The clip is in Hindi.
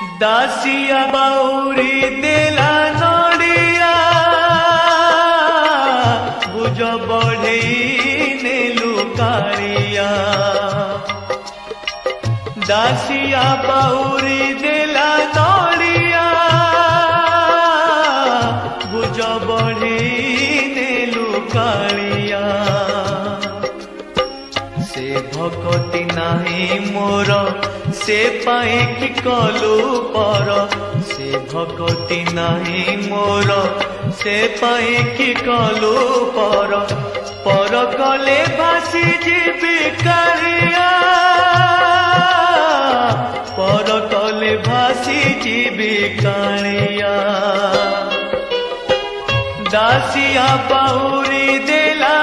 दासिया बाउरी देला नड़िया बुझ बढ़े नेलु कालिया दासिया बाउरी देला नड़िया बुझ बढ़े नेलु कालिया से भकती नाही मोर से पाए कि कलु पर से भकती नाही मोर से पाए कि कलु पर कले भासी जीवी कालिया पर कले भासी जीवी कालिया दासिया बाउरी देला